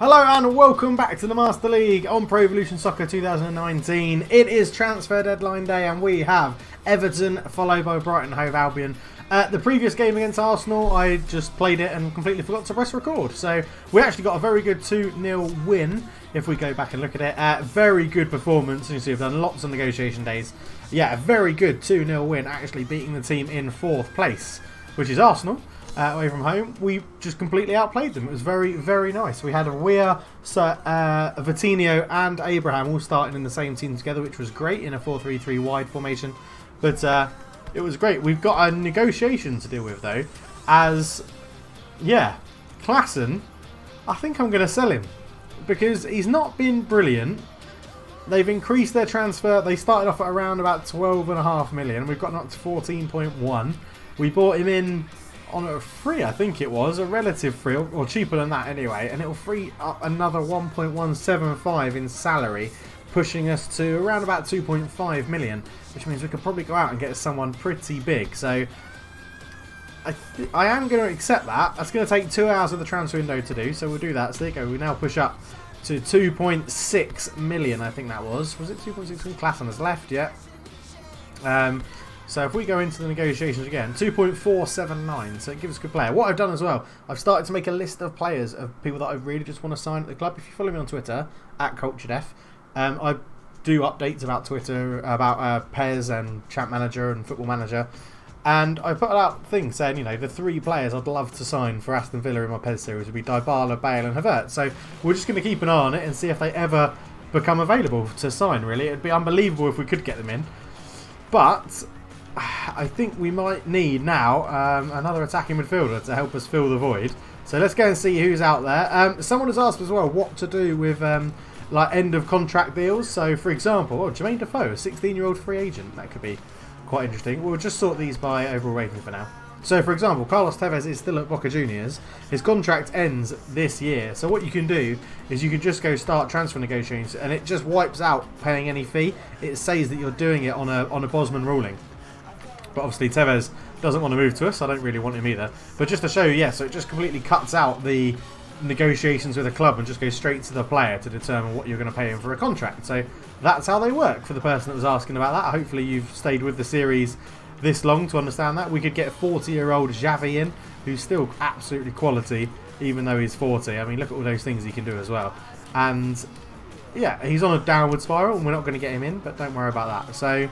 Hello and welcome back to the Master League on Pro Evolution Soccer 2019. It is transfer deadline day and we have Everton followed by Brighton Hove Albion. The previous game against Arsenal, I just played it and completely forgot to press record. So we actually got a very good 2-0 win if we go back and look at it. Very good performance. You see we've done lots of negotiation days. Yeah, a very good 2-0 win, actually beating the team in 4th place, which is Arsenal. Away from home, we just completely outplayed them. It was very, very nice. We had Weir, Vitinho and Abraham all starting in the same team together, which was great in a 4-3-3 wide formation. But it was great. We've got a negotiation to deal with though, as, yeah, Klassen, I think I'm going to sell him because he's not been brilliant. They've increased their transfer. They started off at around about 12.5 million. We've gotten up to 14.1. We bought him in on a free, I think it was, a relative free, or cheaper than that anyway, and it'll free up another 1.175 in salary, pushing us to around about 2.5 million, which means we could probably go out and get someone pretty big. So I am going to accept that. That's going to take 2 hours of the transfer window to do, so we'll do that. So there you go, we now push up to 2.6 million, I think that was. Was it 2.6 Klassen has left yet? So if we go into the negotiations again, 2.479, so it gives us a good player. What I've done as well, I've started to make a list of players, of people that I really just want to sign at the club. If you follow me on Twitter, @CulturedF, I do updates about Twitter, about PES and Champ Manager and Football Manager. And I put out things saying, you know, the 3 players I'd love to sign for Aston Villa in my PES series would be Dybala, Bale and Havertz. So we're just going to keep an eye on it and see if they ever become available to sign, really. It'd be unbelievable if we could get them in. But I think we might need now another attacking midfielder to help us fill the void. So let's go and see who's out there. Someone has asked as well what to do with like end of contract deals. So for example, Jermaine Defoe, a 16-year-old free agent. That could be quite interesting. We'll just sort these by overall rating for now. So for example, Carlos Tevez is still at Boca Juniors. His contract ends this year. So what you can do is you can just go start transfer negotiations and it just wipes out paying any fee. It says that you're doing it on a Bosman ruling. But obviously Tevez doesn't want to move to us. I don't really want him either. But just to show you, yeah, so it just completely cuts out the negotiations with a club and just goes straight to the player to determine what you're going to pay him for a contract. So that's how they work for the person that was asking about that. Hopefully you've stayed with the series this long to understand that. We could get 40-year-old Xavi in, who's still absolutely quality, even though he's 40. I mean, look at all those things he can do as well. And yeah, he's on a downward spiral and we're not going to get him in, but don't worry about that. So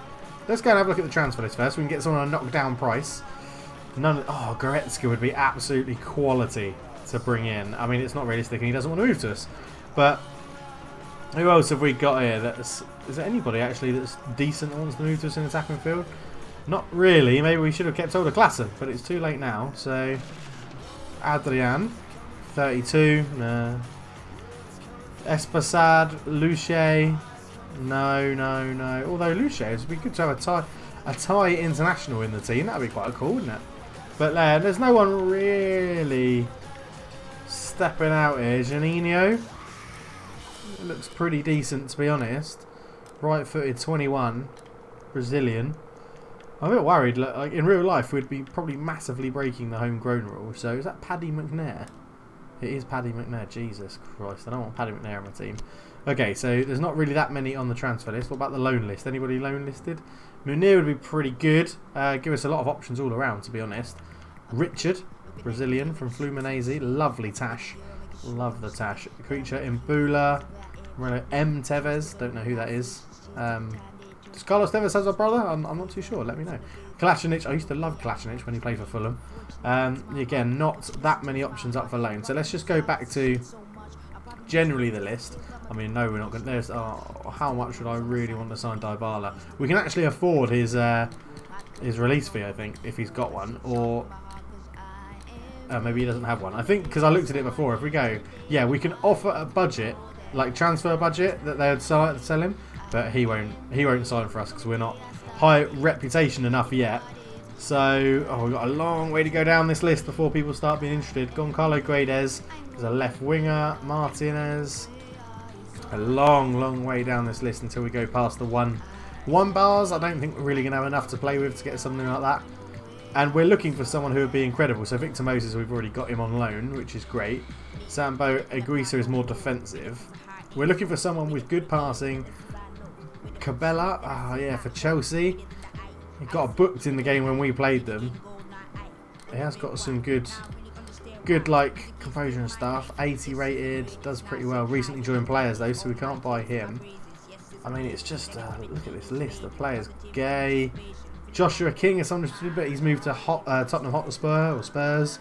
let's go and have a look at the transfer list first. We can get someone on a knockdown price. Goretzka would be absolutely quality to bring in. I mean, it's not realistic and he doesn't want to move to us. But who else have we got here? Is there anybody actually that's decent that wants to move to us in attacking field? Not really. Maybe we should have kept hold of Klassen, but it's too late now. So Adrian, 32. No. Espasad, Luce. No. Although Luce, it would be good to have a Thai international in the team. That would be quite cool, wouldn't it? But there's no one really stepping out here. Janino looks pretty decent, to be honest. Right-footed, 21, Brazilian. I'm a bit worried. Like in real life, we'd be probably massively breaking the homegrown rule. So is that Paddy McNair? It is Paddy McNair. Jesus Christ, I don't want Paddy McNair on my team. Okay, so there's not really that many on the transfer list. What about the loan list? Anybody loan listed? Munir would be pretty good. Give us a lot of options all around, to be honest. Richard, Brazilian from Fluminense. Lovely tash. Love the tash. Creature Imbula. M. Tevez. Don't know who that is. Does Carlos Tevez has a brother? I'm not too sure. Let me know. Kalashinic. I used to love Kalashinic when he played for Fulham. Again, not that many options up for loan. So let's just go back to generally the list. I mean, no, we're not going to. There's how much would I really want to sign Dybala? We can actually afford his release fee, I think, if he's got one, or maybe he doesn't have one. I think because I looked at it before. If we go, yeah, we can offer a budget, like transfer budget, that they would sell him, but he won't sign for us because we're not high reputation enough yet. So we've got a long way to go down this list before people start being interested. Goncalo Guedes is a left winger. Martinez. A long way down this list until we go past the one bars. I don't think we're really going to have enough to play with to get something like that. And we're looking for someone who would be incredible. So Victor Moses, we've already got him on loan, which is great. Sambo Eguisa is more defensive. We're looking for someone with good passing. Cabela, yeah, for Chelsea. He got booked in the game when we played them. He has got some good like composure and stuff. 80 rated, does pretty well. Recently joined players though, so we can't buy him. I mean, it's just look at this list of players. Gay, Joshua King is someone, but he's moved to Tottenham Hotspur or Spurs.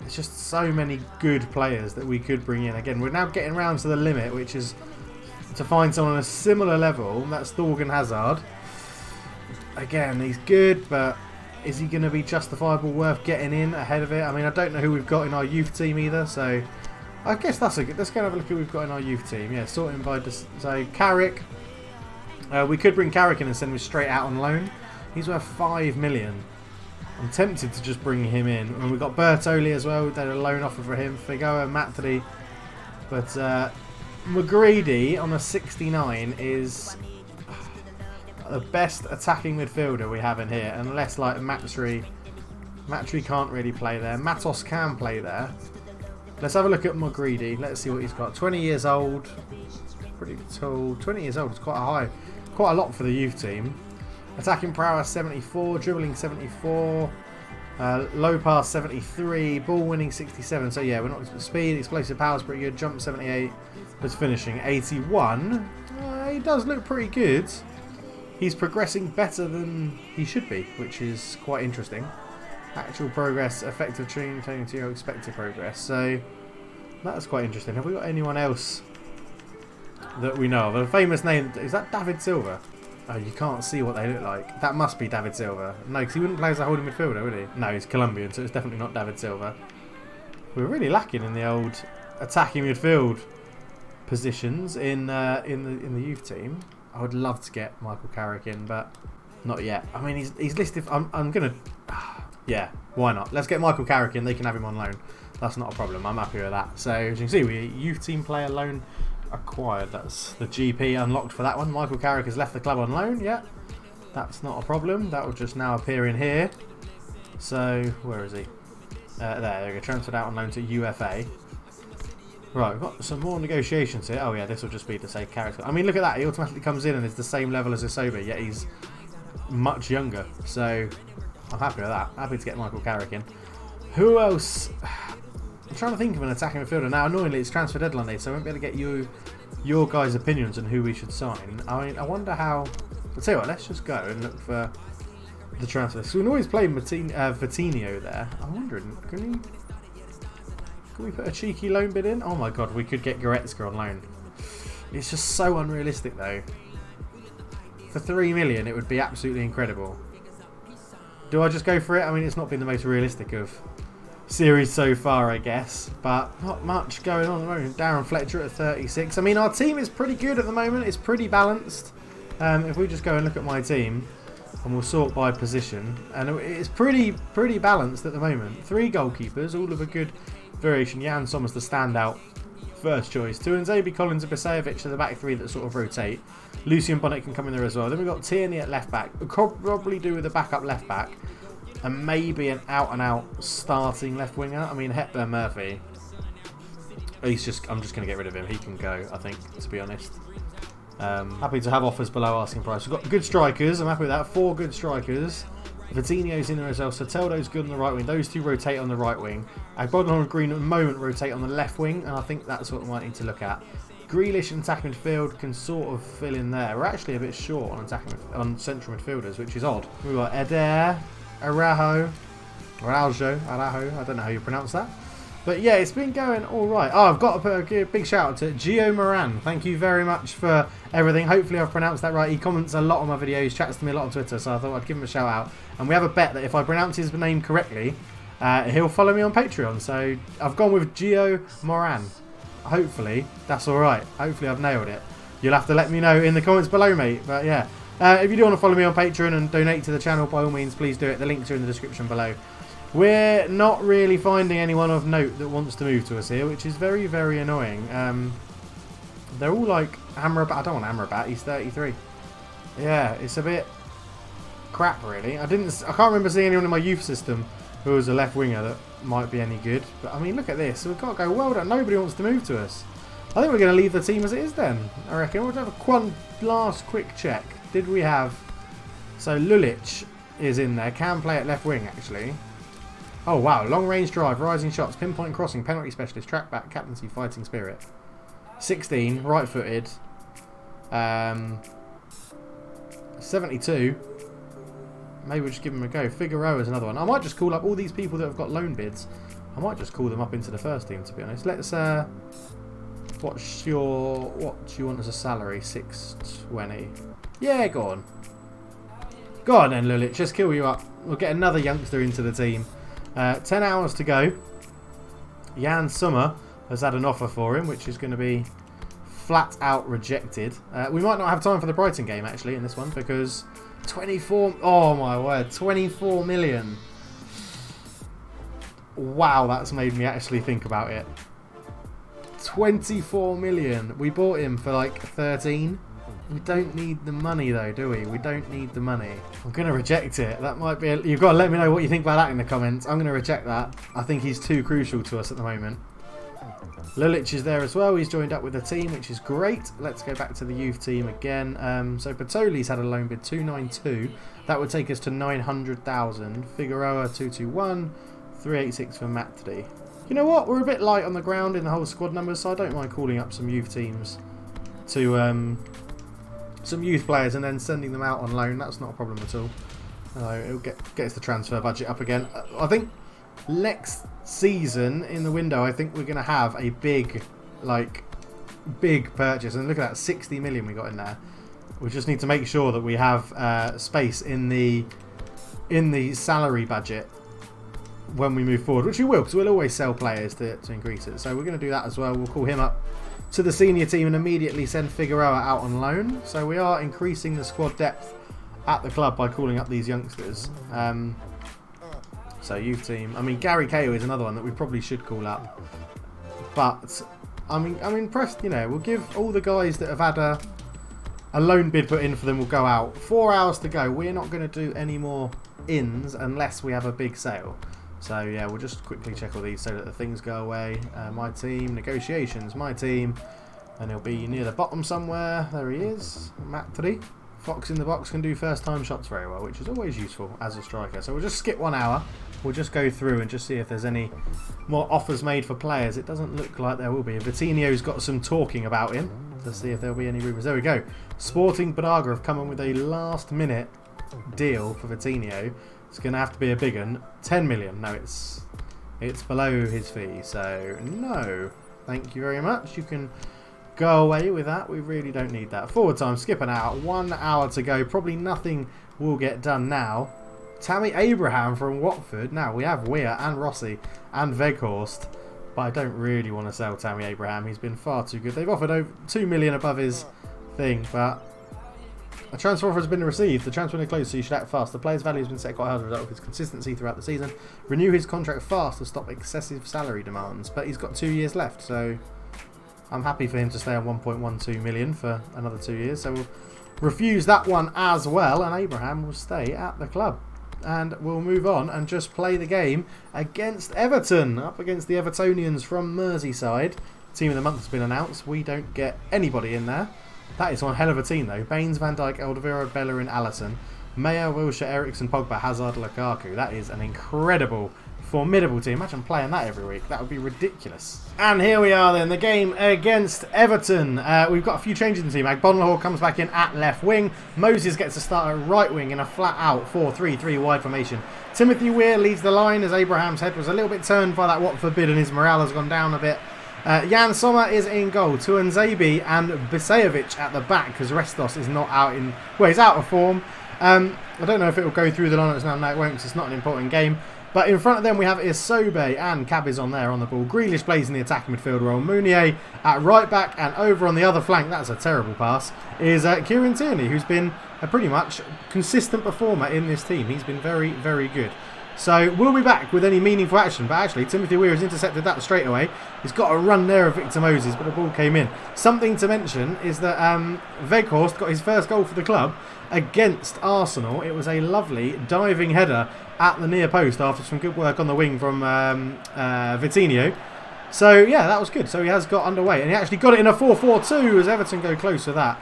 There's just so many good players that we could bring in. Again, we're now getting round to the limit, which is to find someone on a similar level. That's Thorgan Hazard. Again, he's good, but is he going to be justifiable, worth getting in ahead of it? I mean, I don't know who we've got in our youth team either, so I guess that's a good. Let's go and have a look at who we've got in our youth team. Yeah, sorting by so Carrick. We could bring Carrick in and send him straight out on loan. He's worth 5 million. I'm tempted to just bring him in. And we've got Bertoli as well. They had a loan offer for him. Figoa, Matri. But McGreedy on a 69 is the best attacking midfielder we have in here. Unless like Matri. Matri can't really play there. Matos can play there. Let's have a look at McGreedy. Let's see what he's got. 20 years old. Pretty tall. 20 years old is quite a lot for the youth team. Attacking prowess 74, dribbling 74, low pass 73, ball winning 67. So yeah, we're not speed, explosive power is pretty good. Jump 78, but finishing 81. He does look pretty good. He's progressing better than he should be, which is quite interesting. Actual progress, effective training to your expected progress. So that's quite interesting. Have we got anyone else that we know of? A famous name, is that David Silva? Oh, you can't see what they look like. That must be David Silva. No, because he wouldn't play as a holding midfielder, would he? No, he's Colombian, so it's definitely not David Silva. We're really lacking in the old attacking midfield positions in the youth team. I would love to get Michael Carrick in, but not yet. I mean, he's listed. I'm gonna. Yeah, why not? Let's get Michael Carrick in. They can have him on loan. That's not a problem. I'm happy with that. So as you can see, we youth team player loan acquired. That's the GP unlocked for that one. Michael Carrick has left the club on loan. Yeah, that's not a problem. That will just now appear in here. So where is he? There we go. Transferred out on loan to UFA. Right, we've got some more negotiations here. Oh yeah, this will just be to say Carrick. I mean, look at that. He automatically comes in and is the same level as Isoba, yet he's much younger. So I'm happy with that. Happy to get Michael Carrick in. Who else? I'm trying to think of an attacking midfielder. Now, annoyingly, it's transfer deadline day, so I won't be able to get your guys' opinions on who we should sign. I mean, I wonder how. I'll tell you what, let's just go and look for the transfer. So we can always play Vitinho there. I'm wondering, can we put a cheeky loan bid in? Oh my god, we could get Goretzka on loan. It's just so unrealistic though. For 3 million, it would be absolutely incredible. Do I just go for it? I mean, it's not been the most realistic of series so far, I guess, but not much going on at the moment. Darren Fletcher at 36. I mean, our team is pretty good at the moment. It's pretty balanced. If we just go and look at my team, and we'll sort by position, and it's pretty balanced at the moment. 3 goalkeepers, all of a good variation. Jan Sommer's the standout first choice. 2 and Zabi Collins and Bisejevic are the back 3 that sort of rotate. Lucian Bonnet can come in there as well. Then we've got Tierney at left back. We'll probably do with a backup left back. And maybe an out-and-out starting left winger. I mean, Hepburn Murphy. I'm just going to get rid of him. He can go, I think, to be honest. Happy to have offers below asking price. We've got good strikers. I'm happy with that. 4 good strikers. Vitinho's in there as well. Soteldo's good on the right wing. Those 2 rotate on the right wing. Agbodon and Green at the moment rotate on the left wing. And I think that's what we might need to look at. Grealish and attacking midfield can sort of fill in there. We're actually a bit short on central midfielders, which is odd. We've got Eder, Araujo, I don't know how you pronounce that. But yeah, it's been going alright. Oh, I've got to put a big shout out to Gio Moran. Thank you very much for everything. Hopefully I've pronounced that right. He comments a lot on my videos, chats to me a lot on Twitter, so I thought I'd give him a shout out. And we have a bet that if I pronounce his name correctly, he'll follow me on Patreon. So I've gone with Gio Moran. Hopefully that's alright. Hopefully I've nailed it. You'll have to let me know in the comments below, mate. But yeah, if you do want to follow me on Patreon and donate to the channel, by all means, please do it. The links are in the description below. We're not really finding anyone of note that wants to move to us here, which is very, very annoying. They're all like Amrabat. I don't want Amrabat. He's 33. Yeah, it's a bit crap, really. I can't remember seeing anyone in my youth system who was a left winger that might be any good. But I mean, look at this. We've got to go well done. Nobody wants to move to us. I think we're going to leave the team as it is then. I reckon we'll have one last quick check. Did we have... So Lulic is in there. Can play at left wing, actually. Oh, wow. Long range drive, rising shots, pinpoint crossing, penalty specialist, track back, captaincy, fighting spirit. 16, right footed. 72. Maybe we'll just give him a go. Figueroa is another one. I might just call up all these people that have got loan bids. I might just call them up into the first team, to be honest. Let's... what do you want as a salary? 620. Yeah, go on. Go on then, Lulic. Just kill you up. We'll get another youngster into the team. 10 hours to go. Jan Sommer has had an offer for him, which is going to be flat out rejected. We might not have time for the Brighton game, actually, in this one, because 24... Oh, my word. 24 million. Wow, that's made me actually think about it. 24 million. We bought him for like 13. We don't need the money though, do we? We don't need the money. I'm going to reject it. That might be... You've got to let me know what you think about that in the comments. I'm going to reject that. I think he's too crucial to us at the moment. Lulic is there as well. He's joined up with the team, which is great. Let's go back to the youth team again. So Patoli's had a loan bid 292. That would take us to 900,000. Figueroa 221. 386 for Matri. You know what? We're a bit light on the ground in the whole squad numbers, so I don't mind calling up some youth teams to some youth players and then sending them out on loan. That's not a problem at all. It'll get us the transfer budget up again. I think next season in the window, I think we're going to have a big purchase. And look at that, 60 million we got in there. We just need to make sure that we have space in the salary budget when we move forward, which we will, because we'll always sell players to increase it. So we're going to do that as well. We'll call him up to the senior team and immediately send Figueroa out on loan. So we are increasing the squad depth at the club by calling up these youngsters. So youth team. I mean, Gary Cahill is another one that we probably should call up. But I'm impressed. You know, we'll give all the guys that have had a loan bid put in for them will go out. 4 hours to go. We're not going to do any more ins unless we have a big sale. So yeah, we'll just quickly check all these so that the things go away. My team, negotiations, my team. And he'll be near the bottom somewhere. There he is. Matri. Fox in the box can do first time shots very well, which is always useful as a striker. So we'll just skip 1 hour. We'll just go through and just see if there's any more offers made for players. It doesn't look like there will be. Vitinho's got some talking about him to see if there'll be any rumours. There we go. Sporting Braga have come in with a last minute deal for Vitinho. It's going to have to be a big one. 10 million. No, it's below his fee. So, no. Thank you very much. You can go away with that. We really don't need that. Forward time. Skip an hour. 1 hour to go. Probably nothing will get done now. Tammy Abraham from Watford. Now, we have Weir and Rossi and Weghorst. But I don't really want to sell Tammy Abraham. He's been far too good. They've offered over 2 million above his thing, but a transfer offer has been received. The transfer window closed, so you should act fast. The player's value has been set quite high as a result of his consistency throughout the season. Renew his contract fast to stop excessive salary demands. But he's got 2 years left, so I'm happy for him to stay on 1.12 million for another 2 years. So we'll refuse that one as well, and Abraham will stay at the club. And we'll move on and just play the game against Everton. Up against the Evertonians from Merseyside. Team of the month has been announced. We don't get anybody in there. That is one hell of a team though. Baines, Van Dijk, Alderweireld, Bellerin, Alisson, Mayer, Wilshere, Eriksson, Pogba, Hazard, Lukaku. That is an incredible, formidable team. Imagine playing that every week. That would be ridiculous. And here we are then, the game against Everton. We've got a few changes in the team. Agbonlahor comes back in at left wing. Moses gets to start at right wing in a flat out 4-3-3 wide formation. Timothy Weir leads the line as Abraham's head was a little bit turned by that Watford bid and his morale has gone down a bit. Jan Sommer is in goal. Tuanzebe and Bisejevic at the back because Restos is not out in... Well, he's out of form. I don't know if it will go through the lineups now. No, it won't because it's not an important game. But in front of them we have Isobe and Cabizon there on the ball. Grealish plays in the attacking midfield role. Mounier at right back, and over on the other flank, that's a terrible pass, is Kieran Tierney, who's been a pretty much consistent performer in this team. He's been very, very good. So we'll be back with any meaningful action. But actually, Timothy Weir has intercepted that straight away. He's got a run there of Victor Moses, but the ball came in. Something to mention is that Weghorst got his first goal for the club against Arsenal. It was a lovely diving header at the near post after some good work on the wing from Vitinho. So yeah, that was good. So he has got underway, and he actually got it in a 4-4-2 as Everton go close to that.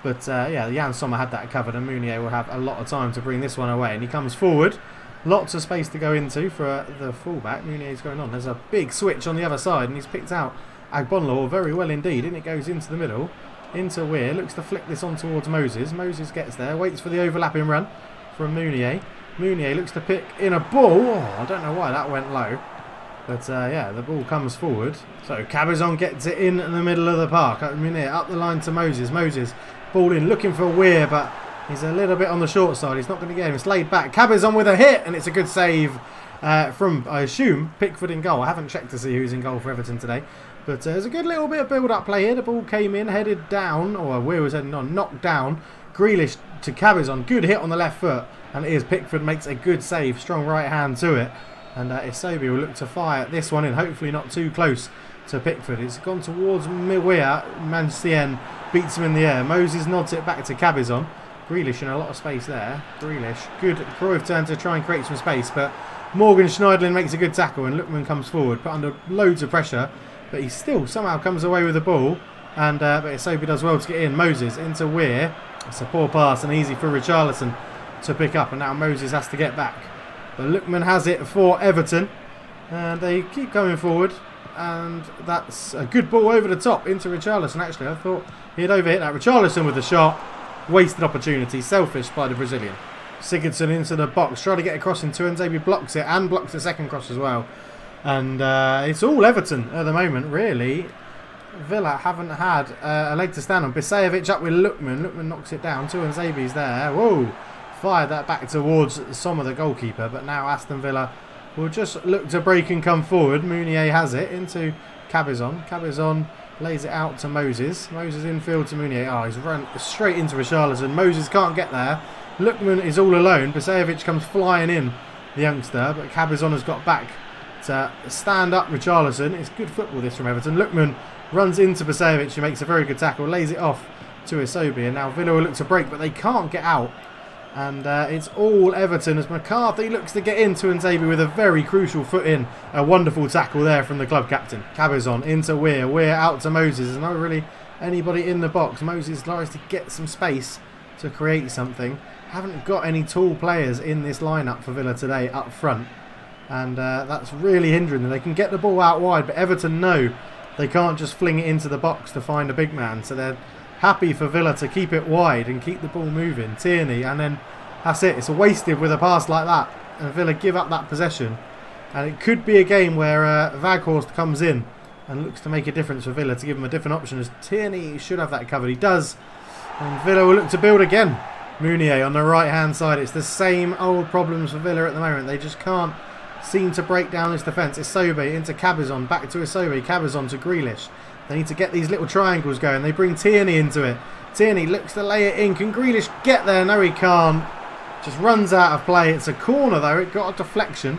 But yeah, Jan Sommer had that covered, and Mounier will have a lot of time to bring this one away. And he comes forward. Lots of space to go into for the fullback. Mounier's going on. There's a big switch on the other side, and he's picked out Agbonlor very well indeed. And it goes into the middle, into Weir. Looks to flick this on towards Moses. Moses gets there, waits for the overlapping run from Mounier. Mounier looks to pick in a ball. Oh, I don't know why that went low. But yeah, the ball comes forward. So Cabezon gets it in the middle of the park. Mounier up the line to Moses. Moses ball in, looking for Weir, but he's a little bit on the short side. He's not going to get him. It's laid back. Cabezon with a hit, and it's a good save from, I assume, Pickford in goal. I haven't checked to see who's in goal for Everton today. But there's a good little bit of build-up play here. The ball came in, headed down, or Weir was heading on, knocked down. Grealish to Cabezon. Good hit on the left foot. And it is Pickford makes a good save. Strong right hand to it. And Isobi will look to fire this one in. Hopefully not too close to Pickford. It's gone towards Weir. Mancien beats him in the air. Moses nods it back to Cabezon. Grealish in a lot of space there. Grealish. Good Cruyff turn to try and create some space. But Morgan Schneiderlin makes a good tackle. And Lookman comes forward. Put under loads of pressure. But he still somehow comes away with the ball. And but Isobi does well to get in. Moses into Weir. It's a poor pass and easy for Richarlison to pick up. And now Moses has to get back. But Lookman has it for Everton. And they keep coming forward. And that's a good ball over the top into Richarlison. Actually, I thought he'd overhit that. Richarlison with the shot. Wasted opportunity. Selfish by the Brazilian. Sigurdsson into the box. Trying to get across into Nzebi blocks it. And blocks the second cross as well. And it's all Everton at the moment, really. Villa haven't had a leg to stand on. Bisajevic up with Lookman. Lookman knocks it down. Two Nzebi's there. Whoa. Fired that back towards Sommer, the goalkeeper. But now Aston Villa will just look to break and come forward. Mounier has it into Cabezon. Cabezon lays it out to Moses. Moses infield to Mounier. Oh, he's run straight into Richarlison. Moses can't get there. Lookman is all alone. Bisajevic comes flying in, the youngster. But Cabezon has got back to stand up Richarlison. It's good football this from Everton. Lookman runs into Bisajevic, who makes a very good tackle. Lays it off to Isobi. And now Villa will look to break, but they can't get out. And it's all Everton as McCarthy looks to get into Nzebi with a very crucial foot in. A wonderful tackle there from the club captain. Cabezon into Weir. Weir out to Moses. There's not really anybody in the box. Moses tries to get some space to create something. Haven't got any tall players in this lineup for Villa today up front. And that's really hindering them. They can get the ball out wide, but Everton know they can't just fling it into the box to find a big man. So they're happy for Villa to keep it wide and keep the ball moving. Tierney, and then that's it. It's wasted with a pass like that. And Villa give up that possession. And it could be a game where Weghorst comes in and looks to make a difference for Villa, to give him a different option, as Tierney should have that covered. He does. And Villa will look to build again. Mounier on the right-hand side. It's the same old problems for Villa at the moment. They just can't seem to break down this defence. Isobe into Cabezon. Back to Isobe. Cabezon to Grealish. They need to get these little triangles going. They bring Tierney into it. Tierney looks to lay it in. Can Grealish get there? No, he can't. Just runs out of play. It's a corner, though. It got a deflection.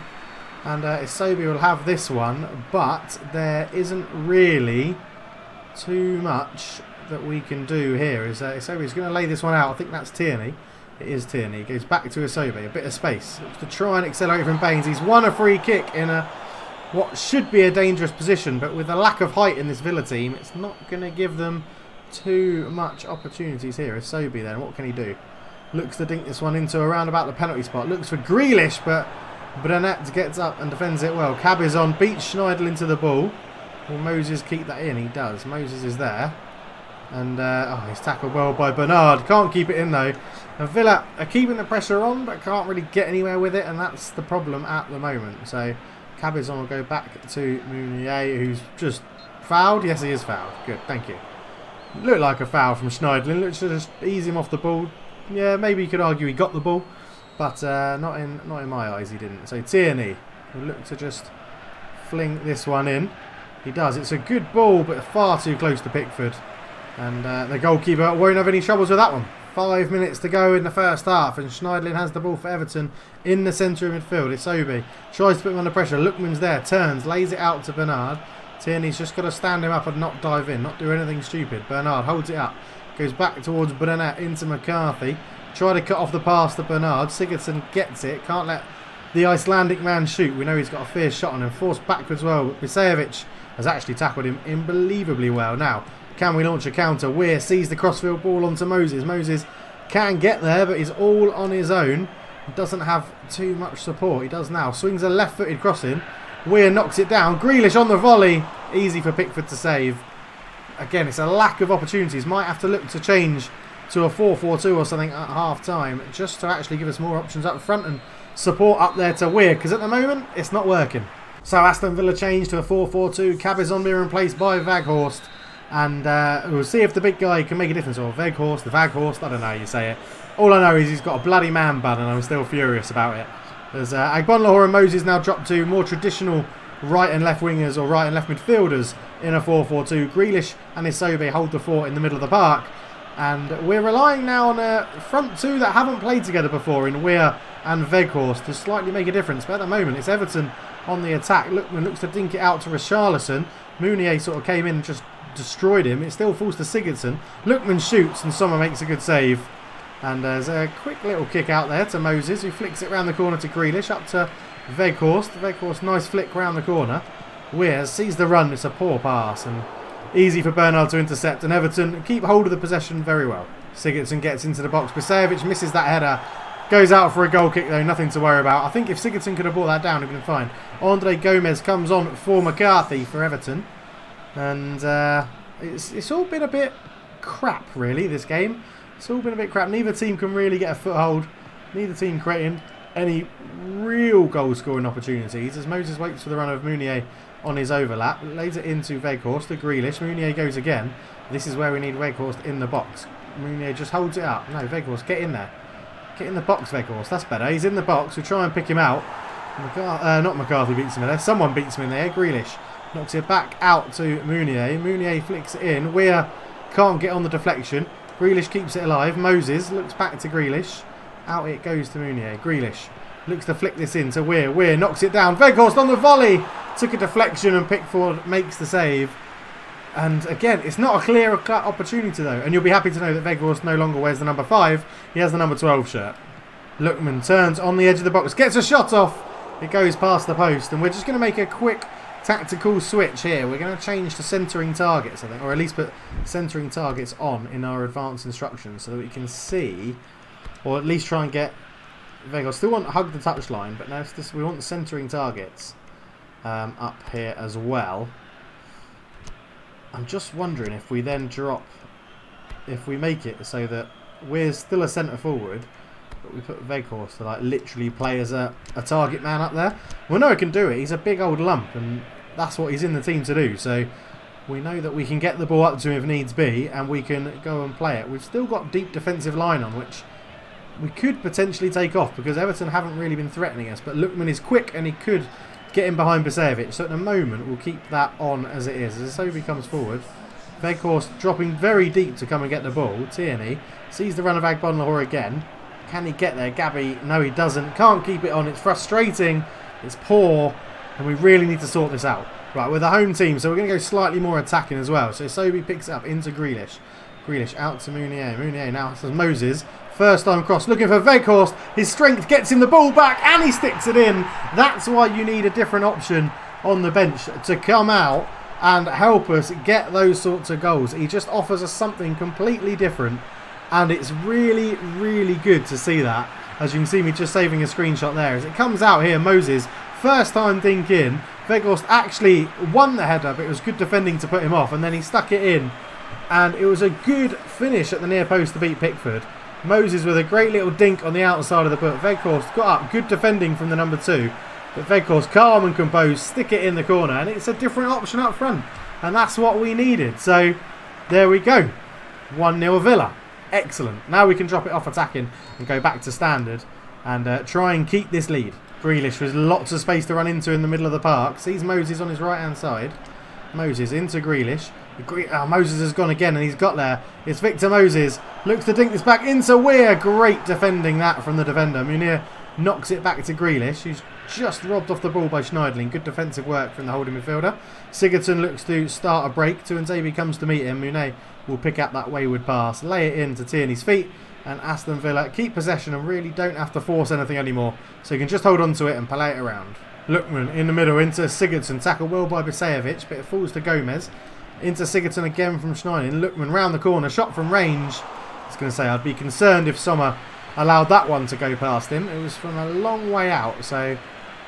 And Isobe will have this one. But there isn't really too much that we can do here. Isobe's going to lay this one out. I think that's Tierney. It is Tierney. He goes back to Isobe. A bit of space. Looks to try and accelerate from Baines. He's won a free kick in what should be a dangerous position, but with a lack of height in this Villa team, it's not going to give them too much opportunities here. Isobe then, what can he do? Looks to dink this one into around about the penalty spot. Looks for Grealish, but Brenet gets up and defends it well. Cabezon beats Schneidel into the ball. Will Moses keep that in? He does. Moses is there. And he's tackled well by Bernard. Can't keep it in though. And Villa are keeping the pressure on, but can't really get anywhere with it, and that's the problem at the moment. So Cabezon will go back to Mounier, who's just fouled. Yes, he is fouled. Good, thank you. Looked like a foul from Schneidlin. Looked to just ease him off the ball. Yeah, maybe you could argue he got the ball, but not in my eyes he didn't. So Tierney will look to just fling this one in. He does. It's a good ball, but far too close to Pickford. And the goalkeeper won't have any troubles with that one. 5 minutes to go in the first half, and Schneidlin has the ball for Everton in the centre of midfield. Isobe tries to put him under pressure. Lookman's there, turns, lays it out to Bernard. Tierney's just got to stand him up and not dive in, not do anything stupid. Bernard holds it up, goes back towards Burnett into McCarthy. Try to cut off the pass to Bernard. Sigurdsson gets it, can't let the Icelandic man shoot. We know he's got a fierce shot on him, forced backwards well. Bisejevic has actually tackled him unbelievably well. Now, can we launch a counter? Weir sees the crossfield ball onto Moses. Moses can get there, but he's all on his own. He doesn't have too much support. He does now. Swings a left-footed crossing. Weir knocks it down. Grealish on the volley. Easy for Pickford to save. Again, it's a lack of opportunities. Might have to look to change to a 4-4-2 or something at half-time, just to actually give us more options up front and support up there to Weir, because at the moment, it's not working. So Aston Villa changed to a 4-4-2. Cabezon replaced by Vaghorst. And we'll see if the big guy can make a difference. Or Vaghorst, I don't know how you say it. All I know is he's got a bloody man bun, and I'm still furious about it. There's Agbonlahor and Moses now dropped to more traditional right and left wingers or right and left midfielders in a 4-4-2. Grealish and Isobe hold the fort in the middle of the park. And we're relying now on a front two that haven't played together before in Weir and Vaghorst to slightly make a difference. But at the moment, it's Everton on the attack. Lookman looks to dink it out to Richarlison. Mounier sort of came in and just destroyed him. It still falls to Sigurdsson. Lookman shoots and Sommer makes a good save. And there's a quick little kick out there to Moses, who flicks it round the corner to Grealish, up to Vaghorst. Vaghorst, nice flick round the corner. Weir sees the run. It's a poor pass and easy for Bernard to intercept. And Everton keep hold of the possession very well. Sigurdsson gets into the box. Bisejevic misses that header. Goes out for a goal kick though, nothing to worry about. I think if Sigurdsson could have brought that down, it would have been fine. Andre Gomez comes on for McCarthy for Everton. And it's all been a bit crap, really, this game. It's all been a bit crap. Neither team can really get a foothold. Neither team creating any real goal-scoring opportunities as Moses waits for the run of Mounier on his overlap. Lays it into Vaghorst to Grealish. Mounier goes again. This is where we need Vaghorst in the box. Mounier just holds it up. No, Vaghorst, get in there. Get in the box, Vaghorst. That's better. He's in the box. We try and pick him out. Not McCarthy beats him in there. Someone beats him in there. Grealish knocks it back out to Mounier. Mounier flicks it in. Weir can't get on the deflection. Grealish keeps it alive. Moses looks back to Grealish. Out it goes to Mounier. Grealish looks to flick this in to Weir. Weir knocks it down. Vaghorst on the volley. Took a deflection and Pickford makes the save. And again, it's not a clear-cut opportunity though. And you'll be happy to know that Vaghorst no longer wears the number 5. He has the number 12 shirt. Lookman turns on the edge of the box. Gets a shot off. It goes past the post. And we're just going to make a quick tactical switch here. We're going to change to centering targets, I think, or at least put centering targets on in our advanced instructions so that we can see, or at least try and get Vaghorst. Still want to hug the touchline, but now we want the centering targets up here as well. I'm just wondering if we then drop, if we make it so that we're still a centre forward, but we put Vaghorst to like literally play as a target man up there. We know he can do it. He's a big old lump, and that's what he's in the team to do. So we know that we can get the ball up to him if needs be, and we can go and play it. We've still got deep defensive line on, which we could potentially take off because Everton haven't really been threatening us. But Lookman is quick, and he could get in behind Bisejevic. So at the moment, we'll keep that on as it is. As Isobe comes forward, Vaghorst dropping very deep to come and get the ball. Tierney sees the run of Agbonlahor again. Can he get there? Gabby, no he doesn't. Can't keep it on. It's frustrating. It's poor. And we really need to sort this out. Right, we're the home team, so we're going to go slightly more attacking as well. So Isobe picks it up into Grealish. Grealish out to Mounier. Mounier now says Moses. First time cross, looking for Vaghorst. His strength gets him the ball back, and he sticks it in. That's why you need a different option on the bench to come out and help us get those sorts of goals. He just offers us something completely different. And it's really, really good to see that. As you can see me just saving a screenshot there. As it comes out here, Moses, first time dink in. Vaghorst actually won the header, but it was good defending to put him off. And then he stuck it in. And it was a good finish at the near post to beat Pickford. Moses with a great little dink on the outside of the boot. Vaghorst got up, good defending from the number 2. But Vaghorst calm and composed, stick it in the corner. And it's a different option up front. And that's what we needed. So there we go. 1-0 Villa. Excellent. Now we can drop it off attacking and go back to standard and try and keep this lead. Grealish with lots of space to run into in the middle of the park. Sees Moses on his right hand side. Moses into Grealish. Moses has gone again and he's got there. It's Victor Moses. Looks to dink this back into Weir. Great defending that from the defender. Munir knocks it back to Grealish, who's just robbed off the ball by Schneidling. Good defensive work from the holding midfielder. Sigurdsson looks to start a break. Tuanzebe comes to meet him. Munir will pick up that wayward pass, lay it into Tierney's feet, and Aston Villa keep possession and really don't have to force anything anymore. So you can just hold on to it and play it around. Lookman in the middle into Sigurdsson. Tackle well by Bisejevic, but it falls to Gomez. Into Sigurdsson again from Schneidling. Lookman round the corner, shot from range. I was going to say I'd be concerned if Sommer allowed that one to go past him. It was from a long way out, so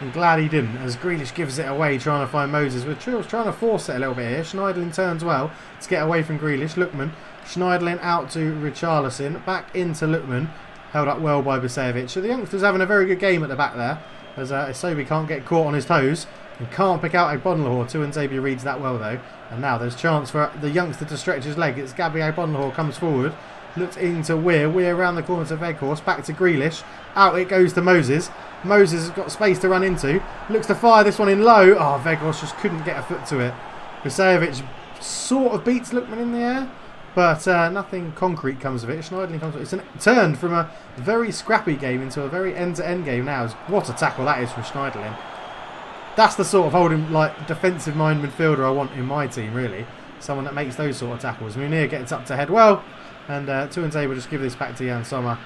I'm glad he didn't, as Grealish gives it away trying to find Moses. With Chills trying to force it a little bit here. Schneidling turns well to get away from Grealish. Lookman, Schneidling out to Richarlison, back into Lookman, held up well by Bisejevic. So the youngsters having a very good game at the back there, as Isobi can't get caught on his toes and can't pick out Agbonlahor. Tuanzebe reads that well though, and now there's chance for the youngster to stretch his leg. It's Gabby Agbonlahor comes forward, looks into Weir around the corner to Weghorst, back to Grealish, out it goes to Moses. Moses has got space to run into, looks to fire this one in low. Oh, Weghorst just couldn't get a foot to it. Bisejevic sort of beats Lookman in the air, but nothing concrete comes of it. Schneidling comes. It's turned from a very scrappy game into a very end-to-end game now. What a tackle that is from Schneidling. That's the sort of holding, like, defensive mind midfielder I want in my team, really. Someone that makes those sort of tackles. Munir gets up to head well, and Tuanzebe will just give this back to Jan Sommer.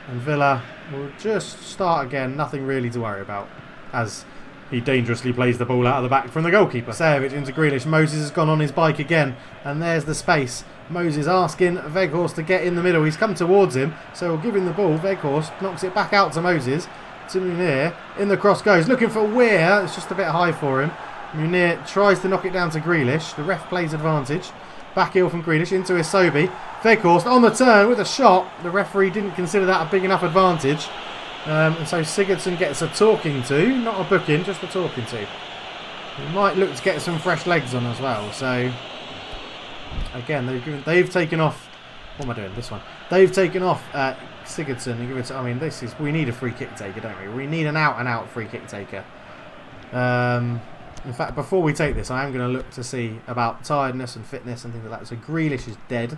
And Villa will just start again. Nothing really to worry about, as he dangerously plays the ball out of the back from the goalkeeper. Bisejevic into Grealish. Moses has gone on his bike again, and there's the space. Moses asking Weghorst to get in the middle. He's come towards him, so he'll give him the ball. Weghorst knocks it back out to Moses. To Munir. In the cross goes. Looking for Weir. It's just a bit high for him. Munir tries to knock it down to Grealish. The ref plays advantage. Back heel from Grealish into Isobi. Weghorst on the turn with a shot. The referee didn't consider that a big enough advantage. And so Sigurdsson gets a talking to. Not a booking, just a talking to. He might look to get some fresh legs on as well. So, again, they've taken off. What am I doing? This one. They've taken off Sigurdsson and give it to, I mean, we need a free kick taker, don't we? We need an out-and-out free kick taker. In fact, before we take this, I am going to look to see about tiredness and fitness and things like that. So Grealish is dead.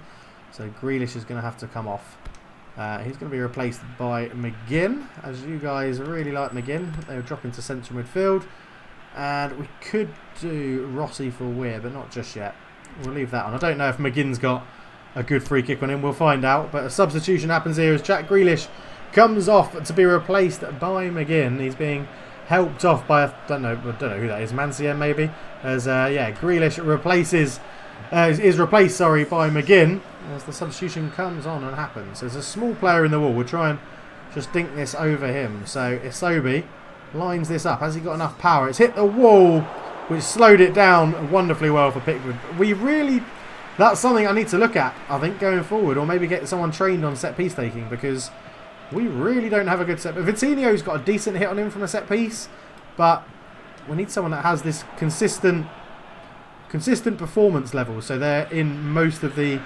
So Grealish is going to have to come off. He's going to be replaced by McGinn, as you guys really like McGinn. They'll drop into central midfield. And we could do Rossi for Weir, but not just yet. We'll leave that on. I don't know if McGinn's got a good free kick on him. We'll find out. But a substitution happens here as Jack Grealish comes off to be replaced by McGinn. He's being helped off by, I don't know who that is, Mancien maybe. As Grealish is replaced by McGinn as the substitution comes on and happens. There's a small player in the wall. We'll try and just dink this over him. So Isobi lines this up. Has he got enough power? It's hit the wall, which slowed it down wonderfully well for Pickford. That's something I need to look at, I think, going forward, or maybe get someone trained on set piece taking, because we really don't have a good set. Vitinho's got a decent hit on him from a set piece, but we need someone that has this consistent performance level. So they're in most of the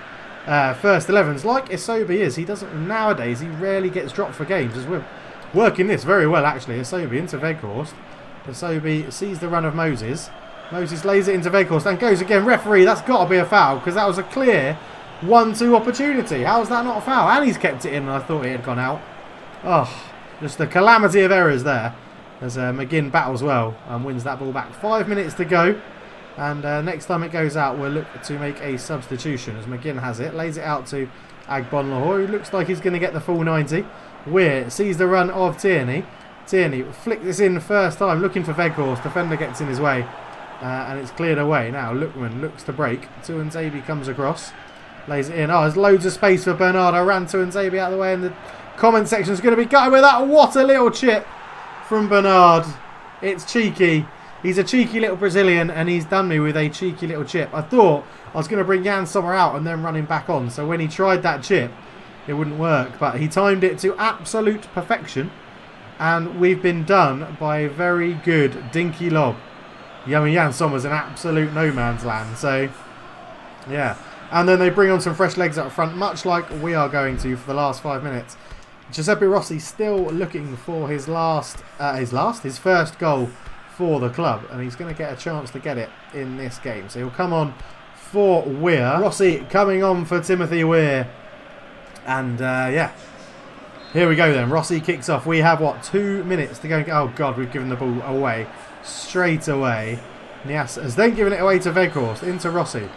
first 11s, like Isobi is. He doesn't nowadays. He rarely gets dropped for games, as we're working this very well actually. Isobi into Weghorst. Isobi sees the run of Moses. Moses lays it into Weghorst and goes again. Referee, that's got to be a foul, because that was a clear 1-2 opportunity. How is that not a foul? And he's kept it in, and I thought it had gone out. Oh, just a calamity of errors there. As McGinn battles well and wins that ball back. 5 minutes to go. And next time it goes out, we'll look to make a substitution as McGinn has it. Lays it out to Agbonlahor, who looks like he's going to get the full 90. Weir sees the run of Tierney. Tierney flick this in the first time, looking for Weghorst. Defender gets in his way. And it's cleared away. Now Lookman looks to break. Tuanzebe comes across. Lays it in. Oh, there's loads of space for Bernardo. Ran Tuanzebe out of the way, and the comment section is going to be gutted with that. What a little chip from Bernard. It's cheeky. He's a cheeky little Brazilian, and he's done me with a cheeky little chip. I thought I was going to bring Jan Sommer out and then run him back on. So when he tried that chip, it wouldn't work. But he timed it to absolute perfection. And we've been done by a very good dinky lob. Jan Sommer's an absolute no man's land. So, yeah. And then they bring on some fresh legs up front, much like we are going to for the last 5 minutes. Giuseppe Rossi still looking for his first goal for the club, and he's going to get a chance to get it in this game. So he'll come on for Weir. Rossi coming on for Timothy Weir. And yeah, here we go then. Rossi kicks off. We have, what, 2 minutes to go. Oh, God, we've given the ball away straight away. Nias has then given it away to Weghorst, into Rossi.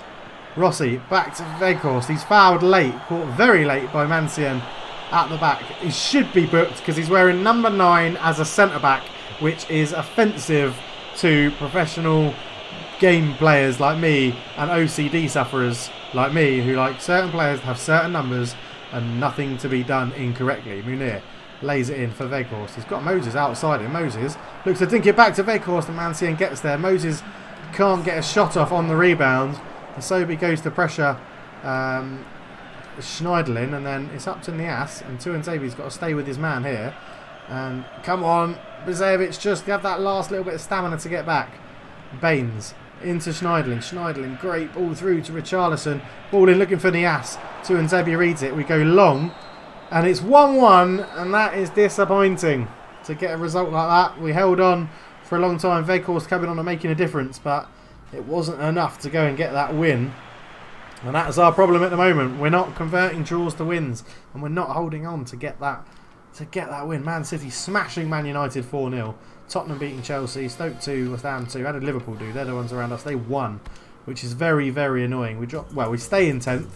Rossi back to Weghorst. He's fouled late, caught very late by Mancien at the back. He should be booked because he's wearing number 9 as a centre-back, which is offensive to professional game players like me and OCD sufferers like me, who like certain players have certain numbers and nothing to be done incorrectly. Munir lays it in for Weghorst. He's got Moses outside him. Moses looks to dink it back to Weghorst, and Mancien gets there. Moses can't get a shot off on the rebound. Asobi goes to pressure Schneiderlin, and then it's up to Nias, and Tuanzebe's got to stay with his man here. And come on, Bizejevic, just have that last little bit of stamina to get back. Baines into Schneiderlin. Schneiderlin, great ball through to Richarlison. Ball in looking for Nias. Tuanzebe reads it. We go long. And it's 1-1, and that is disappointing to get a result like that. We held on for a long time. Weghorst coming on and making a difference, but it wasn't enough to go and get that win. And that's our problem at the moment. We're not converting draws to wins, and we're not holding on to get that win. Man City smashing Man United 4-0. Tottenham beating Chelsea. Stoke 2, West Ham 2. How did Liverpool do? They're the ones around us. They won, which is very, very annoying. We stay in 10th.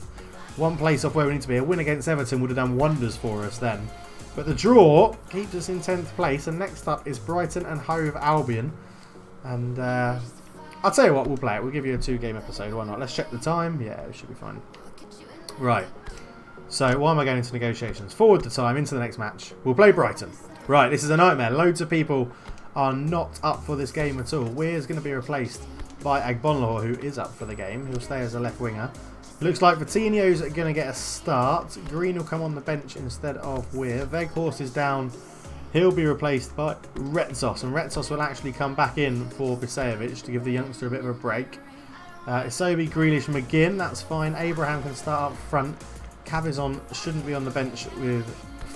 One place off where we need to be. A win against Everton would have done wonders for us then. But the draw keeps us in 10th place. And next up is Brighton and Hove Albion. And I'll tell you what, we'll play it. We'll give you a 2-game episode. Why not? Let's check the time. Yeah, it should be fine. Right. So, why am I going into negotiations? Forward the time into the next match. We'll play Brighton. Right, this is a nightmare. Loads of people are not up for this game at all. Weir's going to be replaced by Agbonlahor, who is up for the game. He'll stay as a left winger. Looks like Vitinho's going to get a start. Green will come on the bench instead of Weir. Weghorst is down. He'll be replaced by Retsos. And Retsos will actually come back in for Bisejevic to give the youngster a bit of a break. Isobi, Grealish, McGinn. That's fine. Abraham can start up front. Cabezon shouldn't be on the bench with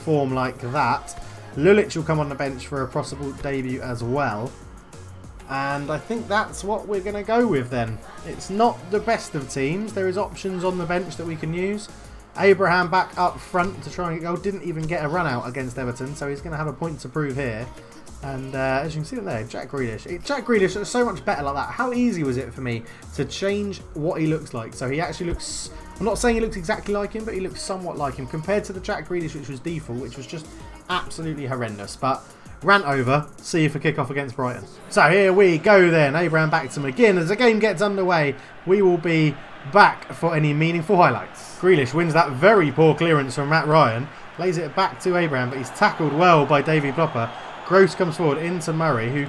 form like that. Lulic will come on the bench for a possible debut as well. And I think that's what we're going to go with then. It's not the best of teams. There is options on the bench that we can use. Abraham back up front to try and get goal. Didn't even get a run out against Everton, so he's going to have a point to prove here. And as you can see there, Jack Grealish. Jack Grealish is so much better like that. How easy was it for me to change what he looks like? So he actually looks... I'm not saying he looks exactly like him, but he looks somewhat like him compared to the Jack Grealish, which was default, which was just absolutely horrendous. But... rant over, see you for kick-off against Brighton. So here we go then. Abraham back to McGinn. As the game gets underway, we will be back for any meaningful highlights. Grealish wins that very poor clearance from Matt Ryan. Lays it back to Abraham, but he's tackled well by Davy Plopper. Gross comes forward into Murray, who,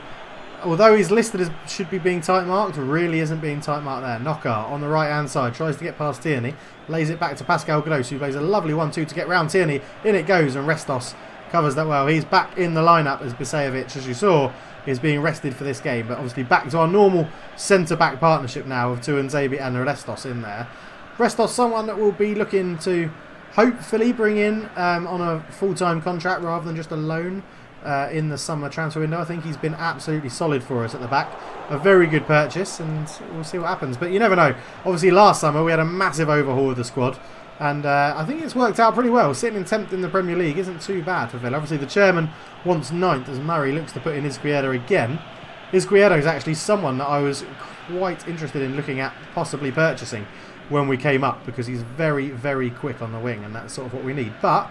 although he's listed as should be being tight-marked, really isn't being tight-marked there. Knockout on the right-hand side. Tries to get past Tierney. Lays it back to Pascal Gross, who plays a lovely 1-2 to get round Tierney. In it goes, and Restos covers that well. He's back in the lineup as Bisejevic, as you saw, is being rested for this game. But obviously back to our normal centre-back partnership now with Tuanzebe and Restos in there. Restos, someone that will be looking to hopefully bring in on a full-time contract rather than just a loan in the summer transfer window. I think he's been absolutely solid for us at the back. A very good purchase, and we'll see what happens. But you never know. Obviously last summer we had a massive overhaul of the squad. And I think it's worked out pretty well. Sitting in 10th in the Premier League isn't too bad for Villa. Obviously, the chairman wants 9th as Murray looks to put in Izquierdo again. Izquierdo is actually someone that I was quite interested in looking at possibly purchasing when we came up, because he's very, very quick on the wing, and that's sort of what we need. But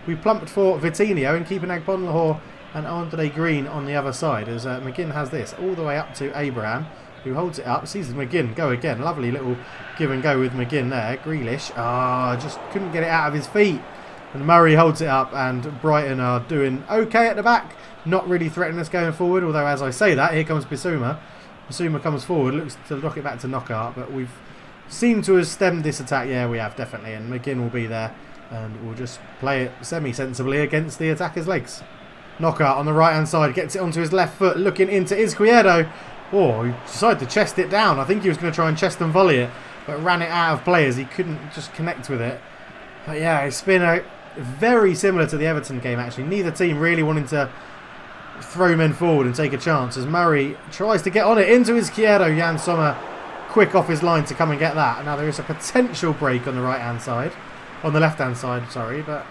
we plumped for Vitinho and keeping Agbonlahor and Andre Green on the other side, as McGinn has this all the way up to Abraham, who holds it up, sees McGinn go again. Lovely little give and go with McGinn there. Grealish, just couldn't get it out of his feet. And Murray holds it up, and Brighton are doing okay at the back. Not really threatening us going forward, although as I say that, here comes Bissouma. Bissouma comes forward, looks to knock it back to Knockout, but we've seemed to have stemmed this attack. Yeah, we have, definitely. And McGinn will be there, and we'll just play it semi-sensibly against the attacker's legs. Knockout on the right-hand side, gets it onto his left foot, looking into Izquierdo. Oh, he decided to chest it down. I think he was going to try and chest and volley it, but ran it out of play as he couldn't just connect with it. But yeah, it's been very similar to the Everton game, actually. Neither team really wanting to throw men forward and take a chance, as Murray tries to get on it into Izquierdo. Jan Sommer quick off his line to come and get that. And now there is a potential break on the right-hand side. On the left-hand side, sorry. But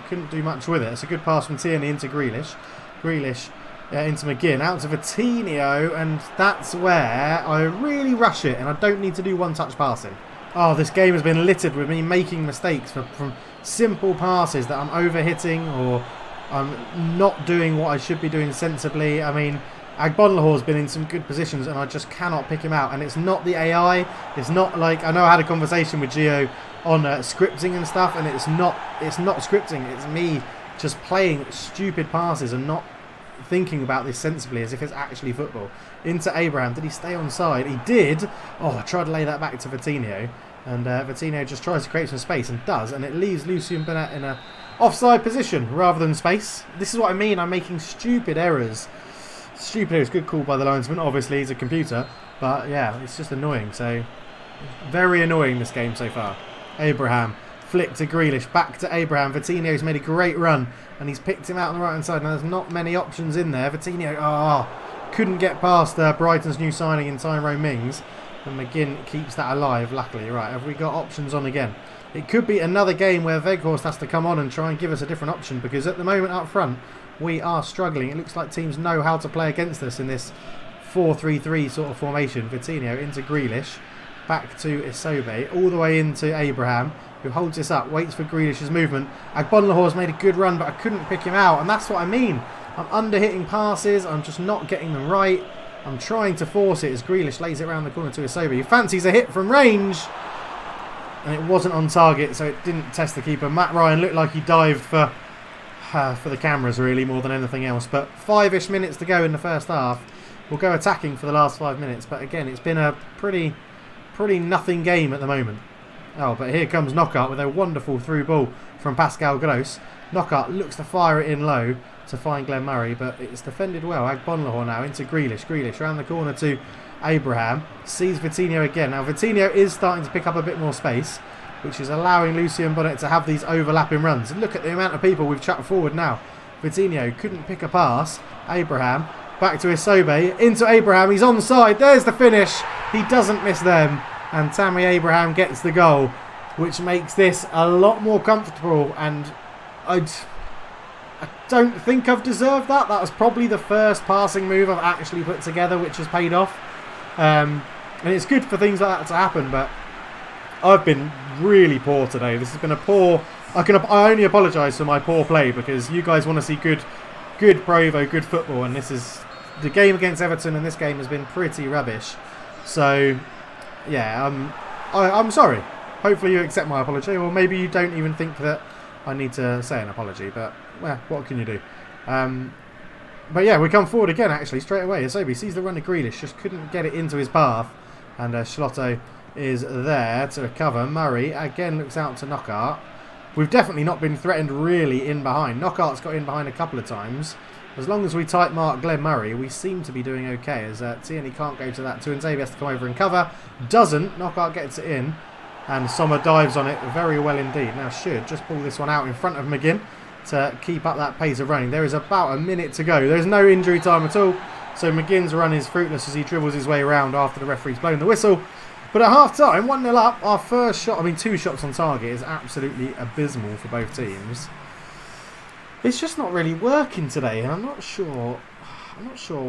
couldn't do much with it. It's a good pass from Tierney into Grealish. Grealish into McGinn. Out to Vitinho. And that's where I really rush it. And I don't need to do one-touch passing. Oh, this game has been littered with me making mistakes from simple passes that I'm over-hitting or I'm not doing what I should be doing sensibly. I mean, Agbonlahore's been in some good positions and I just cannot pick him out. And it's not the AI. It's not like... I know I had a conversation with Gio on scripting and stuff, and it's not scripting. It's me just playing stupid passes and not thinking about this sensibly as if it's actually football. Into Abraham. Did he stay on side? He did. Oh, I tried to lay that back to Vitinho. And Vitinho just tries to create some space and does. And it leaves Lucien Bennett in a offside position rather than space. This is what I mean. I'm making stupid errors. Stupid errors. Good call by the linesman. Obviously, he's a computer. But yeah, it's just annoying. So, very annoying this game so far. Abraham. Flick to Grealish. Back to Abraham. Vitinho's made a great run. And he's picked him out on the right-hand side. Now, there's not many options in there. Vitinho, couldn't get past Brighton's new signing in Tyrone Mings. And McGinn keeps that alive, luckily. Right, have we got options on again? It could be another game where Weghorst has to come on and try and give us a different option, because at the moment up front, we are struggling. It looks like teams know how to play against us in this 4-3-3 sort of formation. Vitinho into Grealish. Back to Isobe. All the way into Abraham, who holds this up, waits for Grealish's movement. Agbonlahore's made a good run, but I couldn't pick him out. And that's what I mean. I'm under-hitting passes. I'm just not getting them right. I'm trying to force it as Grealish lays it around the corner to Isobe. He fancies a hit from range. And it wasn't on target, so it didn't test the keeper. Matt Ryan looked like he dived for the cameras, really, more than anything else. But 5-ish minutes to go in the first half. We'll go attacking for the last 5 minutes. But again, it's been a pretty nothing game at the moment. Oh, but here comes Knockaert with a wonderful through ball from Pascal Gross. Knockaert looks to fire it in low to find Glenn Murray, but it's defended well. Agbonlahore now into Grealish. Grealish around the corner to Abraham. Sees Vitinho again. Now, Vitinho is starting to pick up a bit more space, which is allowing Lucien Bonnet to have these overlapping runs. And look at the amount of people we've chucked forward now. Vitinho couldn't pick a pass. Abraham back to Isobe. Into Abraham. He's onside. There's the finish. He doesn't miss them. And Tammy Abraham gets the goal, which makes this a lot more comfortable. And I don't think I've deserved that. That was probably the first passing move I've actually put together, which has paid off. And it's good for things like that to happen, but I've been really poor today. This has been a poor... I only apologise for my poor play, because you guys want to see good Provo, good football, and this is... The game against Everton and this game has been pretty rubbish. So... yeah, I'm sorry. Hopefully you accept my apology, or maybe you don't even think that I need to say an apology, but, well, what can you do? But yeah, we come forward again, actually, straight away. Isobe sees the run of Grealish, just couldn't get it into his path, and Schlotto is there to cover. Murray, again, looks out to Knockaert. We've definitely not been threatened really in behind. Knockaert's got in behind a couple of times. As long as we tight mark Glenn Murray, we seem to be doing okay, as Tierney can't go to that. Tuanzebe has to come over and cover. Doesn't. Knockaert gets it in. And Sommer dives on it very well indeed. Now should just pull this one out in front of McGinn to keep up that pace of running. There is about a minute to go. There's no injury time at all. So McGinn's run is fruitless as he dribbles his way around after the referee's blown the whistle. But at half-time, 1-0 up. Our first shot, 2 shots on target is absolutely abysmal for both teams. It's just not really working today, and I'm not sure why. I'm not sure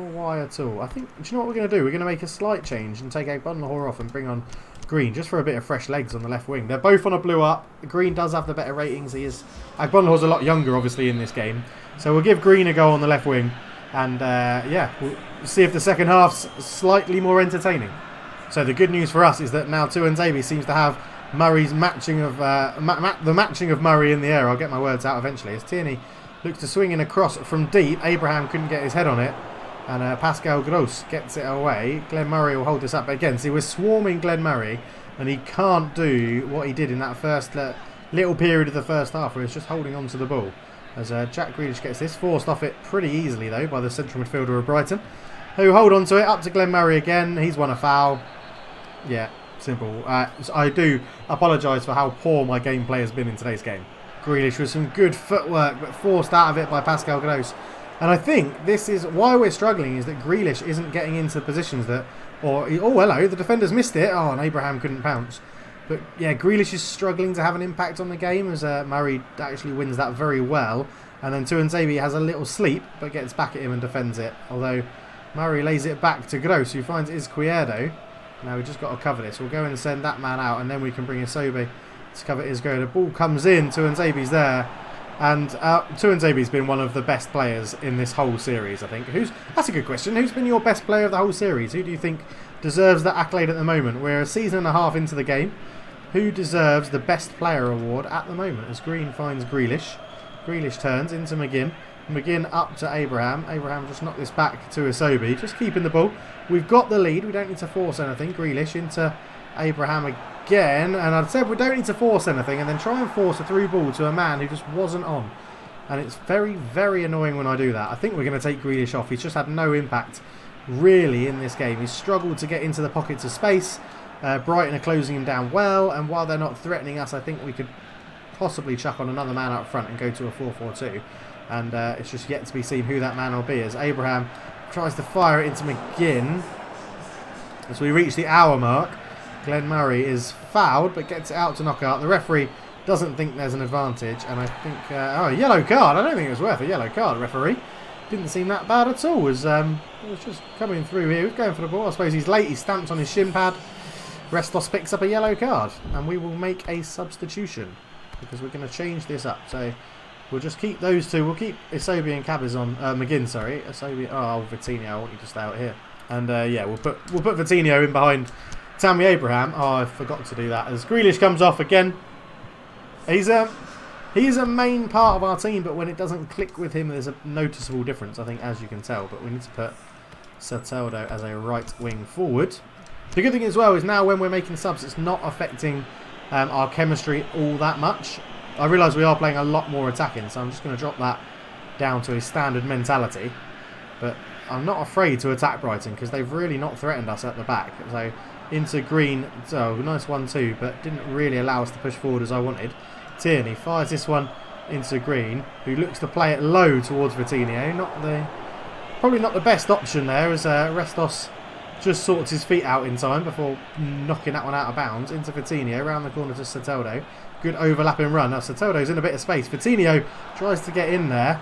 why at all. I think, do you know what we're going to do? We're going to make a slight change and take Agbonlahore off and bring on Green, just for a bit of fresh legs on the left wing. They're both on a blue up. Green does have the better ratings. Agbonlahore's a lot younger, obviously, in this game. So we'll give Green a go on the left wing, and yeah, we'll see if the second half's slightly more entertaining. So the good news for us is that now Tuanzebe seems to have Murray's matching of the matching of Murray in the air. I'll get my words out eventually. As Tierney looks to swing in across from deep, Abraham couldn't get his head on it, and Pascal Gross gets it away. Glenn Murray will hold this up again. See, we're swarming Glenn Murray, and he can't do what he did in that first little period of the first half, where he was just holding on to the ball. As Jack Grealish gets this, forced off it pretty easily though by the central midfielder of Brighton, who hold on to it. Up to Glenn Murray again. He's won a foul. Yeah. Simple. So I do apologise for how poor my gameplay has been in today's game. Grealish with some good footwork, but forced out of it by Pascal Gross. And I think this is why we're struggling, is that Grealish isn't getting into positions that... oh, hello, the defender's missed it. Oh, and Abraham couldn't pounce. But, yeah, Grealish is struggling to have an impact on the game as Murray actually wins that very well. And then Tuanzebe has a little sleep, but gets back at him and defends it. Although Murray lays it back to Gross, who finds Izquierdo. Now we've just got to cover this. We'll go and send that man out, and then we can bring Isobe to cover Izquierdo. The ball comes in, Tuanzebe's there. And Tuanzebe's been one of the best players in this whole series, I think. That's a good question. Who's been your best player of the whole series? Who do you think deserves that accolade at the moment? We're a season and a half into the game. Who deserves the best player award at the moment? As Green finds Grealish. Grealish turns into McGinn. McGinn up to Abraham. Abraham just knocked this back to Isobe. Just keeping the ball. We've got the lead. We don't need to force anything. Grealish into Abraham again. And I'd said we don't need to force anything. And then try and force a through ball to a man who just wasn't on. And it's very, very annoying when I do that. I think we're going to take Grealish off. He's just had no impact really in this game. He's struggled to get into the pockets of space. Brighton are closing him down well. And while they're not threatening us, I think we could possibly chuck on another man up front and go to a 4-4-2. And it's just yet to be seen who that man will be, as Abraham tries to fire it into McGinn. As we reach the hour mark, Glenn Murray is fouled but gets it out to knock out. The referee doesn't think there's an advantage, and I think a yellow card. I don't think it was worth a yellow card. Referee didn't seem that bad at all. It was just coming through here. He was going for the ball. I suppose he's late. He stamps on his shin pad. Restos picks up a yellow card, and we will make a substitution because we're going to change this up. So we'll just keep those two. We'll keep Isobe and Cabazon, McGinn, sorry. Isobe, Vitinho, I want you to stay out here. And yeah, we'll put Vitinho in behind Tammy Abraham. Oh, I forgot to do that. As Grealish comes off again. He's a main part of our team, but when it doesn't click with him, there's a noticeable difference, I think, as you can tell. But we need to put Soteldo as a right wing forward. The good thing as well is now when we're making subs, it's not affecting our chemistry all that much. I realise we are playing a lot more attacking, so I'm just going to drop that down to a standard mentality. But I'm not afraid to attack Brighton because they've really not threatened us at the back. So into Green, so nice 1-2, but didn't really allow us to push forward as I wanted. Tierney fires this one into Green, who looks to play it low towards Vitinho. Probably not the best option there, as Restos just sorts his feet out in time before knocking that one out of bounds. Into Vitinho, around the corner to Soteldo. Good overlapping run. Now Soteldo's in a bit of space. Vitinho tries to get in there.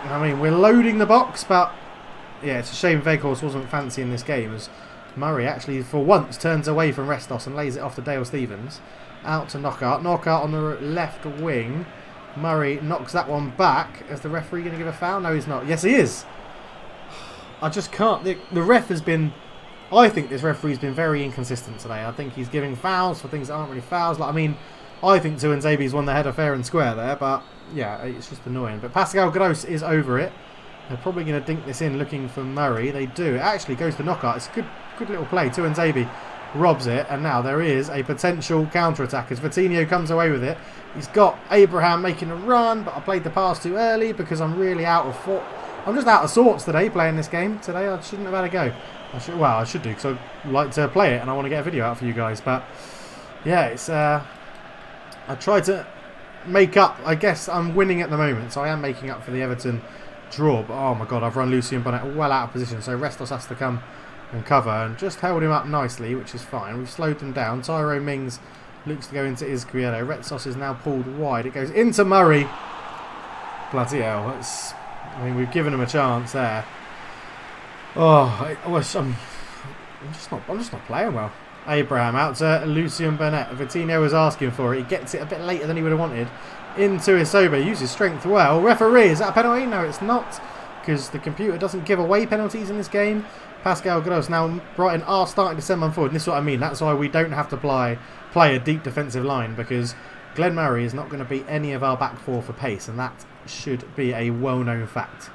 I mean, we're loading the box, but yeah, it's a shame Weghorst wasn't fancy in this game, as Murray actually, for once, turns away from Restos and lays it off to Dale Stephens. Out to Knockout. Knockout on the left wing. Murray knocks that one back. Is the referee going to give a foul? No, he's not. Yes, he is. I just can't. The ref has been... I think this referee's been very inconsistent today. I think he's giving fouls for things that aren't really fouls. Like, I mean, I think Tuanzebe's won the header fair and square there, but yeah, it's just annoying. But Pascal Gross is over it. They're probably going to dink this in looking for Murray. They do. It actually goes to Knockout. It's a good little play. Tuanzebe robs it, and now there is a potential counter-attack as Vitinho comes away with it. He's got Abraham making a run, but I played the pass too early because I'm really out of I'm just out of sorts today playing this game. Today I shouldn't have had a go. I should do because I like to play it and I want to get a video out for you guys. But yeah, it's I try to make up. I guess I'm winning at the moment, so I am making up for the Everton draw. But oh my god, I've run Lucien Bonnet well out of position, so Restos has to come and cover and just held him up nicely, which is fine. We've slowed them down. Tyrone Mings looks to go into Izquierdo. Restos is now pulled wide. It goes into Murray. Bloody hell. I mean, we've given him a chance there. Oh, I'm just not playing well. Abraham out to Lucien Burnett. Vitinho was asking for it. He gets it a bit later than he would have wanted. Into Isobe. Uses strength well. Referee, is that a penalty? No, it's not, because the computer doesn't give away penalties in this game. Pascal Gross. Now Brighton are starting to send one forward, and this is what I mean. That's why we don't have to play a deep defensive line, because Glenn Murray is not going to beat any of our back four for pace, and that should be a well-known fact.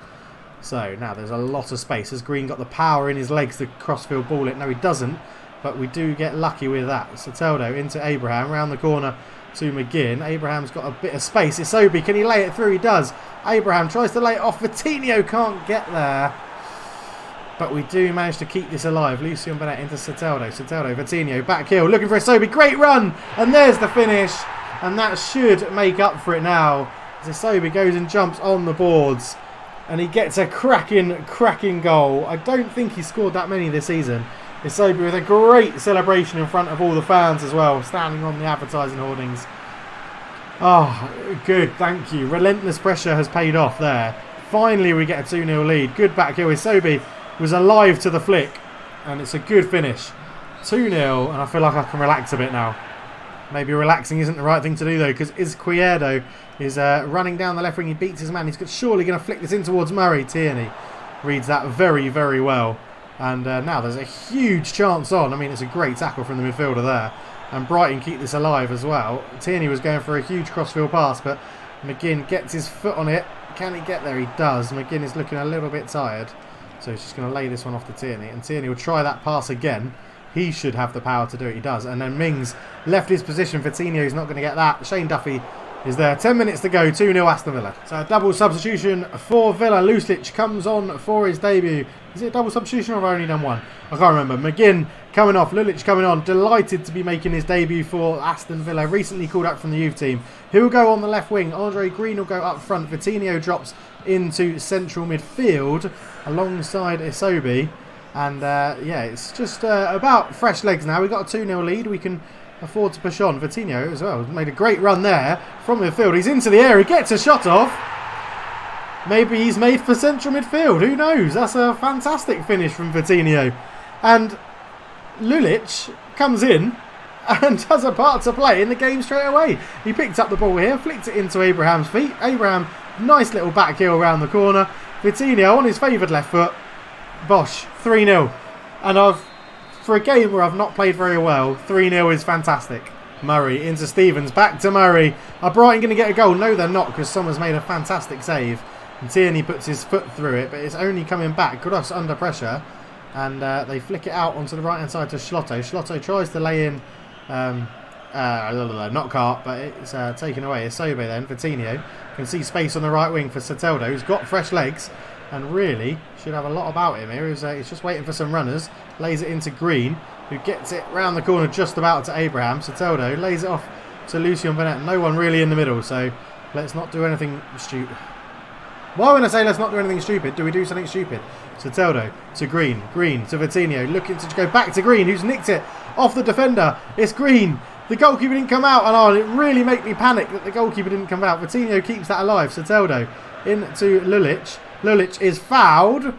So now there's a lot of space. Has Green got the power in his legs to crossfield ball it? No, he doesn't, but we do get lucky with that. Soteldo into Abraham, round the corner to McGinn. Abraham's got a bit of space. Isobe, can he lay it through? He does. Abraham tries to lay it off. Vitinho can't get there, but we do manage to keep this alive. Lucien Burnett into Soteldo. Soteldo, Vitinho, back heel, looking for Isobe. Great run, and there's the finish, and that should make up for it now. Isobe goes and jumps on the boards. And he gets a cracking goal. I don't think he scored that many this season. Isobe with a great celebration in front of all the fans as well, standing on the advertising hoardings. Oh, good, thank you. Relentless pressure has paid off there. Finally we get a 2-0 lead. Good back heel. Isobe was alive to the flick. And it's a good finish. 2-0, and I feel like I can relax a bit now. Maybe relaxing isn't the right thing to do though, because Izquierdo is running down the left wing. He beats his man. He's surely going to flick this in towards Murray. Tierney reads that very, very well. And now there's a huge chance on. I mean, it's a great tackle from the midfielder there. And Brighton keep this alive as well. Tierney was going for a huge crossfield pass, but McGinn gets his foot on it. Can he get there? He does. McGinn is looking a little bit tired. So he's just going to lay this one off to Tierney. And Tierney will try that pass again. He should have the power to do it. He does. And then Mings left his position. Coutinho's not going to get that. Shane Duffy is there. 10 minutes to go. 2-0 Aston Villa. So a double substitution for Villa. Lucic comes on for his debut. Is it a double substitution or have I only done one? I can't remember. McGinn coming off. Lulic coming on. Delighted to be making his debut for Aston Villa. Recently called up from the youth team. He'll go on the left wing. Andre Green will go up front. Coutinho drops into central midfield alongside Isobe. And yeah, it's just about fresh legs now. We've got a 2-0 lead. We can afford to push on. Coutinho as well made a great run there from midfield. He's into the air. He gets a shot off. Maybe he's made for central midfield. Who knows? That's a fantastic finish from Coutinho. And Lulic comes in and has a part to play in the game straight away. He picked up the ball here, flicked it into Abraham's feet. Abraham, nice little back heel around the corner. Coutinho on his favoured left foot. Bosh, 3-0. And for a game where I've not played very well, 3-0 is fantastic. Murray into Stevens, back to Murray. Are Brighton going to get a goal? No, they're not, because someone's made a fantastic save. And Tierney puts his foot through it, but it's only coming back. Gross under pressure. And they flick it out onto the right-hand side to Schlotto. Schlotto tries to lay in, not Cart, but it's taken away. Isobe then, Coutinho. Can see space on the right wing for Soteldo, who's got fresh legs. And really should have a lot about him here. He's just waiting for some runners. Lays it into Green, who gets it round the corner just about to Abraham. Soteldo lays it off to Lucien Bennett. No one really in the middle, so let's not do anything stupid. Why when I say let's not do anything stupid, do we do something stupid? Soteldo to Green. Green to Coutinho. Looking to go back to Green, who's nicked it off the defender. It's Green. The goalkeeper didn't come out. And it really made me panic that the goalkeeper didn't come out. Coutinho keeps that alive. Soteldo into Lulic. Lulic is fouled.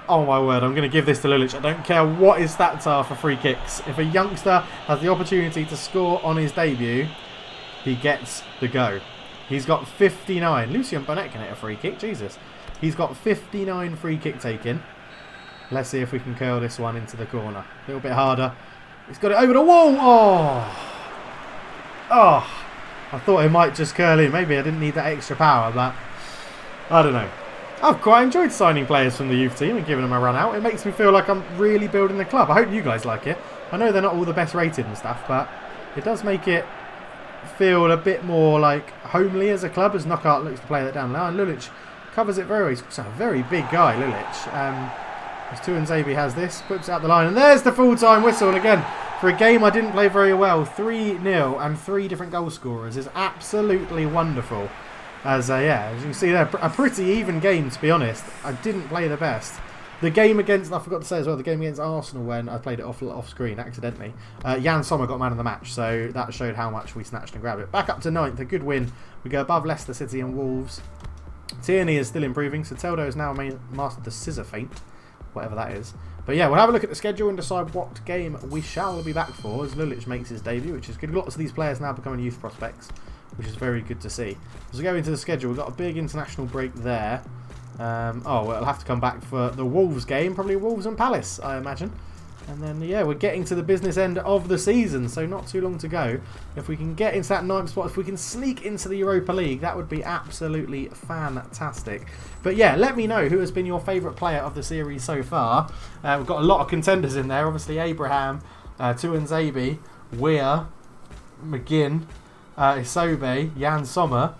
Oh my word, I'm going to give this to Lulic. I don't care what his stats are for free kicks. If a youngster has the opportunity to score on his debut, he gets the go. He's got 59. Lucien Bonnett can hit a free kick. Jesus. He's got 59 free kick taken. Let's see if we can curl this one into the corner. A little bit harder. He's got it over the wall. Oh. I thought it might just curl in. Maybe I didn't need that extra power, but I don't know. I've quite enjoyed signing players from the youth team and giving them a run out. It makes me feel like I'm really building the club. I hope you guys like it. I know they're not all the best rated and stuff, but it does make it feel a bit more like homely as a club, as Knockout looks to play that down now. And Lulic covers it very well. He's also a very big guy, Lulic. As Tuanzebe has this, puts it out the line, and there's the full-time whistle again. For a game I didn't play very well, 3-0 and 3 different goal scorers is absolutely wonderful. As yeah, as you can see there, a pretty even game to be honest. I didn't play the best. The game against, I forgot to say as well, the game against Arsenal when I played it off screen accidentally, Jan Sommer got man of the match, so that showed how much we snatched and grabbed it. Back up to 9th, a good win. We go above Leicester City and Wolves. Tierney is still improving. Soteldo has now mastered the scissor feint, whatever that is. But yeah, we'll have a look at the schedule and decide what game we shall be back for as Lulic makes his debut, which is good. Lots of these players now becoming youth prospects, which is very good to see. As we go into the schedule, we've got a big international break there. Well, it'll have to come back for the Wolves game, probably Wolves and Palace, I imagine. And then, yeah, we're getting to the business end of the season, so not too long to go. If we can get into that 9th spot, if we can sneak into the Europa League, that would be absolutely fantastic. But yeah, let me know who has been your favourite player of the series so far. We've got a lot of contenders in there, obviously Abraham, Tuanzebe, Weir, McGinn, Isobe, Jan Sommer.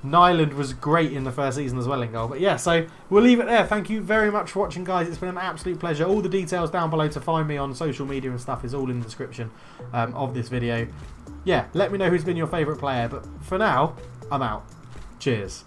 Nyland was great in the first season as well in goal. But yeah, so we'll leave it there. Thank you very much for watching, guys. It's been an absolute pleasure. All the details down below to find me on social media and stuff is all in the description of this video. Yeah, let me know who's been your favourite player. But for now, I'm out. Cheers.